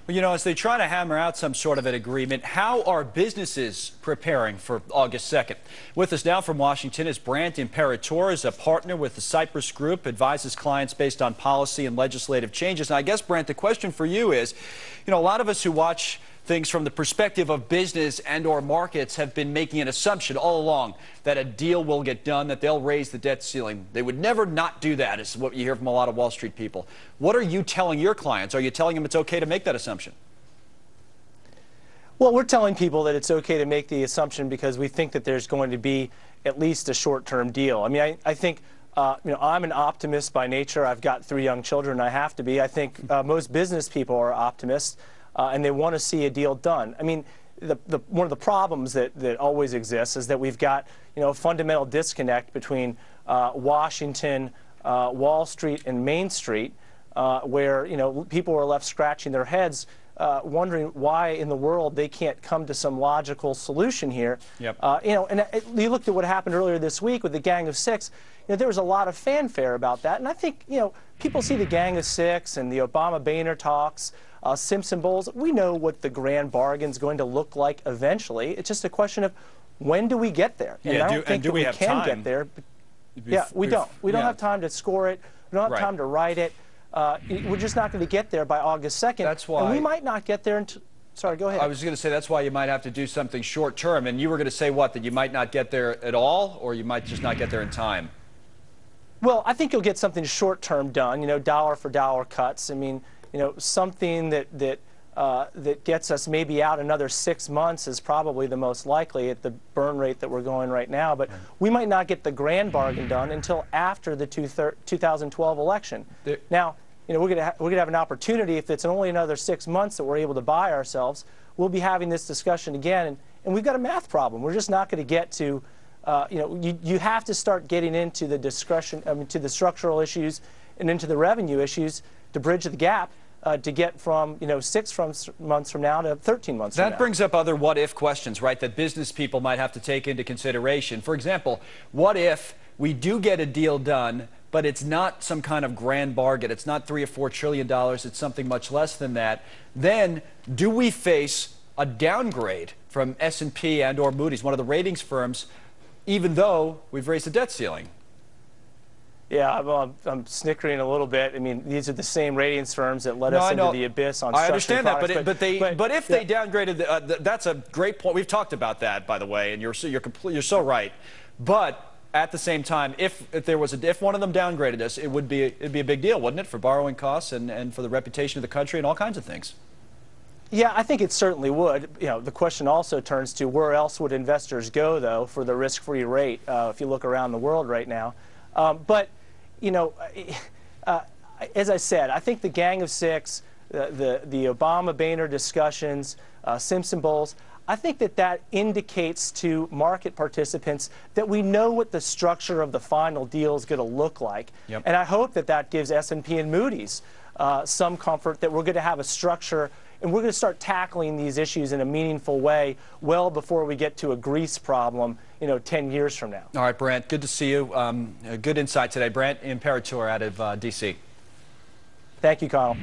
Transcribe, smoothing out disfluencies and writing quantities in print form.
Well, you know, as they try to hammer out some sort of an agreement, how are businesses preparing for August 2nd? With us now from Washington is Brant Imperatore, is a partner with the Cypress Group, advises clients based on policy and legislative changes. And I guess, Brant, the question for you is, you know, a lot of us who watch things from the perspective of business and or markets have been making an assumption all along that a deal will get done, that they'll raise the debt ceiling. They would never not do that, is what you hear from a lot of Wall Street people. What are you telling your clients? Are you telling them it's okay to make that assumption? Well, we're telling people that it's okay to make the assumption because we think that there's going to be at least a short-term deal. I mean, I think, you know, I'm an optimist by nature. I've got 3 young children. I have to be. I think most business people are optimists. And they want to see a deal done. I mean, one of the problems that always exists is that we've got, you know, a fundamental disconnect between Washington, Wall Street, and Main Street, where, you know, people are left scratching their heads, wondering why in the world they can't come to some logical solution here. Yep. You know, and you looked at what happened earlier this week with the Gang of Six. You know, there was a lot of fanfare about that, and I think, you know, people see the Gang of Six and the Obama-Boehner talks. Simpson Bowles, we know what the grand bargain is going to look like eventually. It's just a question of when do we get there? And I don't think that we can get there. Yeah, we don't. We don't have time to score it. We don't have time to write it. We're just not going to get there by August 2nd. That's why. And we might not get there until... Sorry, go ahead. I was going to say that's why you might have to do something short term. And you were going to say what? That you might not get there at all, or you might just not get there in time? Well, I think you'll get something short term done, you know, dollar for dollar cuts. I mean, you know, something that gets us maybe out another 6 months is probably the most likely at the burn rate that we're going right now. But we might not get the grand bargain done until after the 2012 election. Now, you know, we're gonna have an opportunity if it's only another 6 months that we're able to buy ourselves. We'll be having this discussion again, and we've got a math problem. We're just not going to get to. You know, you have to start getting into the discretion, I mean, to the structural issues and into the revenue issues to bridge the gap to get from, you know, 6 months from now to 13 months from now. That brings up other what-if questions, right, that business people might have to take into consideration. For example, what if we do get a deal done, but it's not some kind of grand bargain, it's not $3 or $4 trillion, it's something much less than that. Then do we face a downgrade from S&P and or Moody's, one of the ratings firms, even though we've raised the debt ceiling? Yeah, well, I'm snickering a little bit. I mean, these are the same ratings firms that led us into the abyss on structured products. I understand that, but if they downgraded, that's a great point. We've talked about that, by the way, and you're so right. But at the same time, if one of them downgraded us, it'd be a big deal, wouldn't it, for borrowing costs and for the reputation of the country and all kinds of things? Yeah, I think it certainly would. You know, the question also turns to where else would investors go, though, for the risk-free rate, if you look around the world right now. But, you know, as I said, I think the Gang of Six, the Obama-Boehner discussions, Simpson Bowles, I think that indicates to market participants that we know what the structure of the final deal is going to look like. Yep. And I hope that gives S&P and Moody's some comfort that we're going to have a structure and we're going to start tackling these issues in a meaningful way well before we get to a Greece problem, you know, 10 years from now. All right, Brant, good to see you. Good insight today. Brant Imperatore out of D.C. Thank you, Kyle.